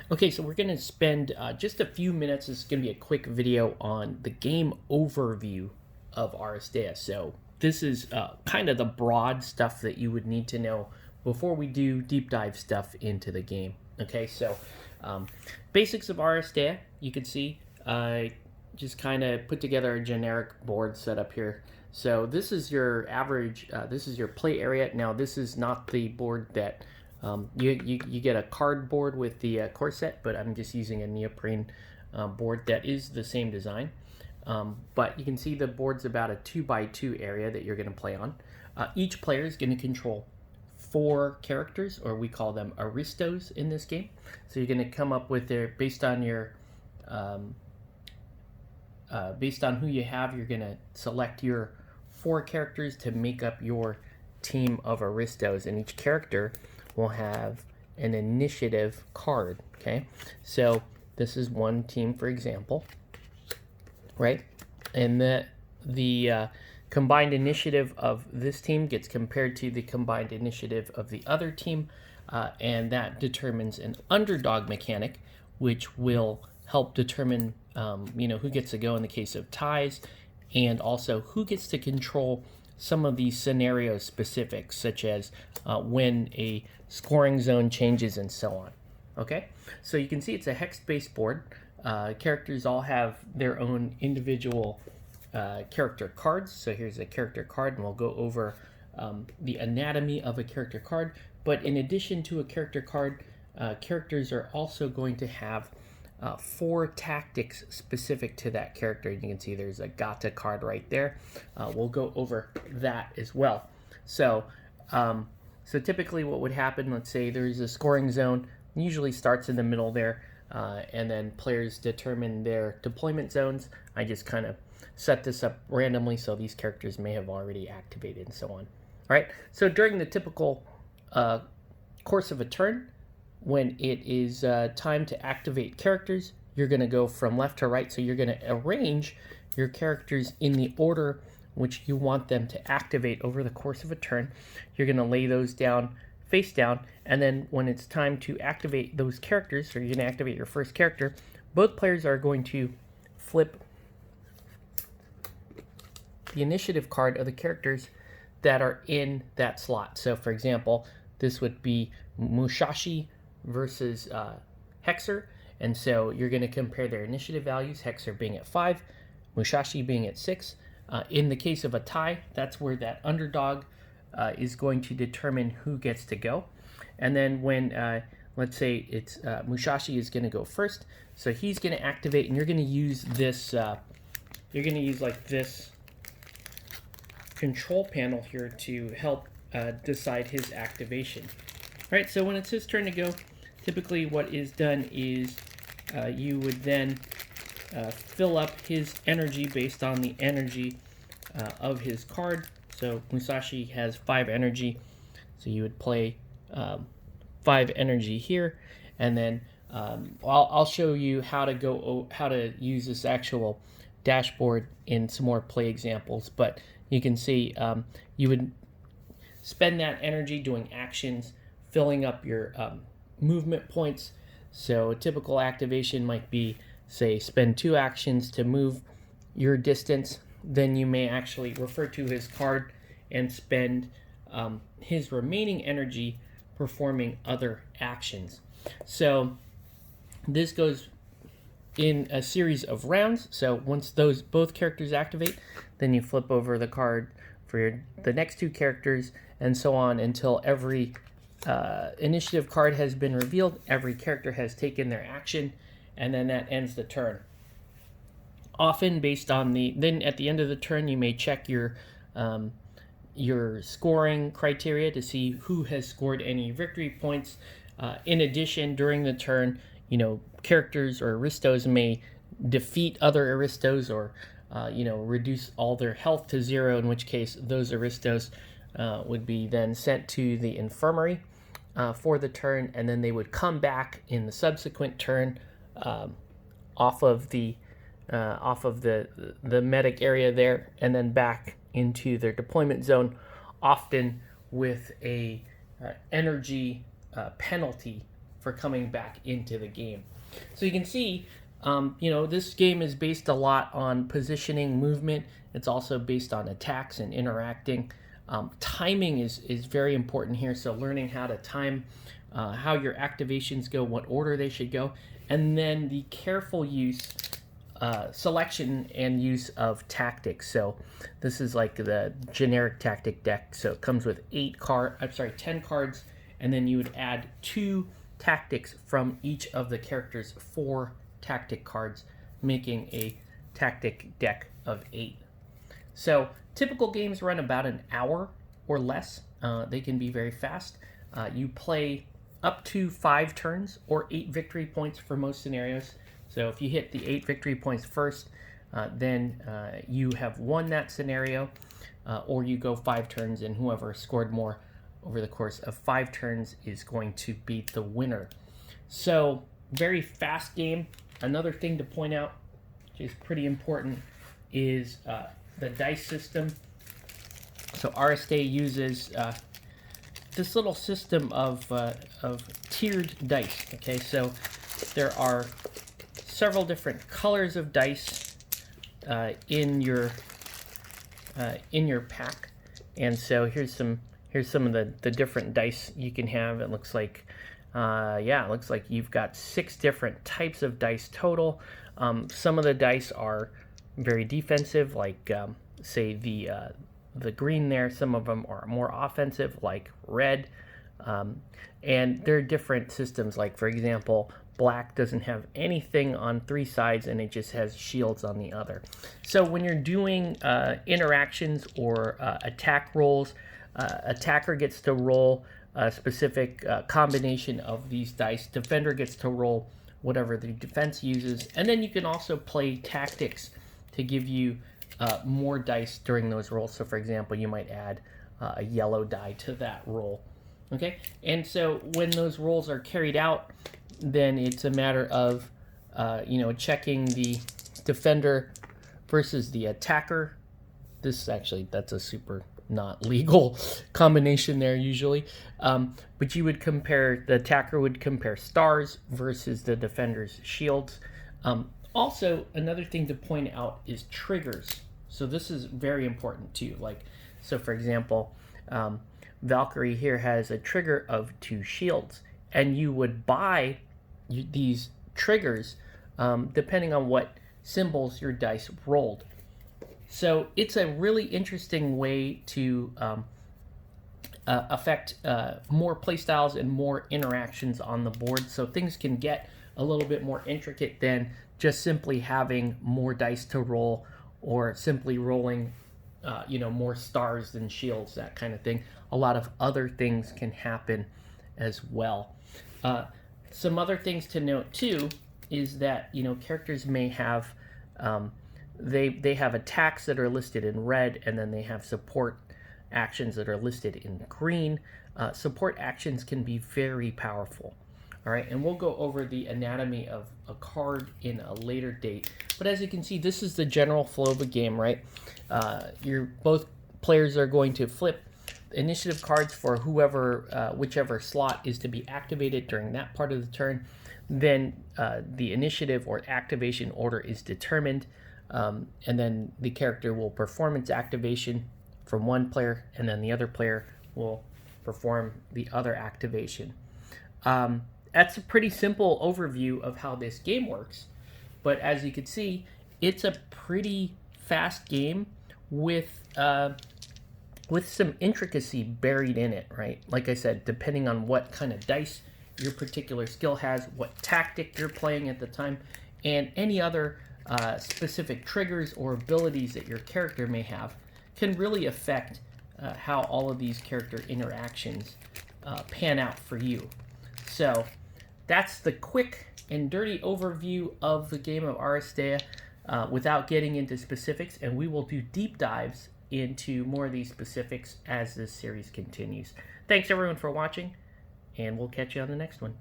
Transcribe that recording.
Okay, so we're going to spend just a few minutes. This is going to be a quick video on the game overview of Aristeia. So this is kind of the broad stuff that you would need to know before we do deep dive stuff into the game. Okay, so basics of Aristeia, you can see just kind of put together a generic board setup here. So this is your average, this is your play area. Now this is not the board that you get a card board with the core set, but I'm just using a neoprene board that is the same design. But you can see the board's about a 2x2 area that you're going to play on. Each player is going to control 4 characters, or we call them aristos in this game. So you're going to come up with their, based on your based on who you have, you're going to select your 4 characters to make up your team of aristos, and each character will have an initiative card. Okay, so this is one team, for example, right? And the combined initiative of this team gets compared to the combined initiative of the other team, and that determines an underdog mechanic, which will help determine who gets to go in the case of ties, and also who gets to control some of these scenario specifics, such as when a scoring zone changes and so on. Okay, so you can see it's a hex-based board. Characters all have their own individual character cards. So here's a character card, and we'll go over the anatomy of a character card. But in addition to a character card, characters are also going to have 4 tactics specific to that character. You can see there's a gata card right there. We'll go over that as well. So typically what would happen, let's say there's a scoring zone, usually starts in the middle there, and then players determine their deployment zones. I just kind of set this up randomly, so these characters may have already activated and so on. All right, so during the typical course of a turn, when it is time to activate characters, you're going to go from left to right. So you're going to arrange your characters in the order which you want them to activate over the course of a turn. You're going to lay those down face down, and then when it's time to activate those characters, so you're going to activate your first character, both players are going to flip the initiative card of the characters that are in that slot. So for example, this would be Musashi versus Hexer, and so you're going to compare their initiative values, Hexer being at 5, Musashi being at 6. In the case of a tie, that's where that underdog is going to determine who gets to go. And then when, let's say it's Musashi is going to go first, so he's going to activate, and you're going to use this, you're going to use like this control panel here to help decide his activation. All right, so when it's his turn to go, typically what is done is you would then fill up his energy based on the energy of his card. So Musashi has 5 energy, so you would play 5 energy here, and then I'll show you how to use this actual dashboard in some more play examples. But you can see you would spend that energy doing actions, filling up your movement points. So a typical activation might be, say, spend 2 actions to move your distance. Then you may actually refer to his card and spend his remaining energy performing other actions. So this goes in a series of rounds. So once both characters activate, then you flip over the card for the next 2 characters, and so on until every initiative card has been revealed, every character has taken their action, and then that ends the turn. Often based on then at the end of the turn, you may check your scoring criteria to see who has scored any victory points. In addition, during the turn, characters or aristos may defeat other aristos, or reduce all their health to 0, in which case those aristos would be then sent to the infirmary for the turn, and then they would come back in the subsequent turn off of the medic area there, and then back into their deployment zone, often with a energy penalty for coming back into the game. So you can see, this game is based a lot on positioning, movement. It's also based on attacks and interacting. Timing is very important here, so learning how to time how your activations go, what order they should go, and then the careful selection and use of tactics. So this is like the generic tactic deck. So it comes with 10 cards, and then you would add 2 tactics from each of the characters' 4 tactic cards, making a tactic deck of 8. So typical games run about an hour or less. They can be very fast. You play up to 5 turns or 8 victory points for most scenarios. So if you hit the 8 victory points first, then you have won that scenario, or you go 5 turns, and whoever scored more over the course of 5 turns is going to be the winner. So very fast game. Another thing to point out, which is pretty important, is the dice system. So Aristeia uses this little system of tiered dice. Okay, so there are several different colors of dice in your pack, and so here's some of the different dice you can have. It looks like it looks like you've got 6 different types of dice total. Some of the dice are very defensive, like say the green there. Some of them are more offensive, like red. And there are different systems, like for example, black doesn't have anything on 3 sides and it just has shields on the other. So when you're doing interactions or attack rolls, attacker gets to roll a specific combination of these dice. Defender gets to roll whatever the defense uses. And then you can also play tactics to give you more dice during those rolls. So for example, you might add a yellow die to that roll. Okay, and so when those rolls are carried out, then it's a matter of checking the defender versus the attacker. That's a super not legal combination there usually, but you would compare, the attacker would compare stars versus the defender's shields. Also, another thing to point out is triggers. So this is very important too. So for example, Valkyrie here has a trigger of 2 shields, and you would buy these triggers depending on what symbols your dice rolled. So it's a really interesting way to affect more playstyles and more interactions on the board. So things can get a little bit more intricate than just simply having more dice to roll, or simply rolling more stars than shields, that kind of thing. A lot of other things can happen as well. Some other things to note too is that characters may have they have attacks that are listed in red, and then they have support actions that are listed in green. Support actions can be very powerful. All right, and we'll go over the anatomy of a card in a later date. But as you can see, this is the general flow of a game, right? Both players are going to flip initiative cards for whichever slot is to be activated during that part of the turn. Then the initiative or activation order is determined, and then the character will perform its activation from one player, and then the other player will perform the other activation. That's a pretty simple overview of how this game works, but as you can see, it's a pretty fast game with some intricacy buried in it, right? Like I said, depending on what kind of dice your particular skill has, what tactic you're playing at the time, and any other specific triggers or abilities that your character may have can really affect how all of these character interactions pan out for you. So that's the quick and dirty overview of the game of Aristeia without getting into specifics, and we will do deep dives into more of these specifics as this series continues. Thanks everyone for watching, and we'll catch you on the next one.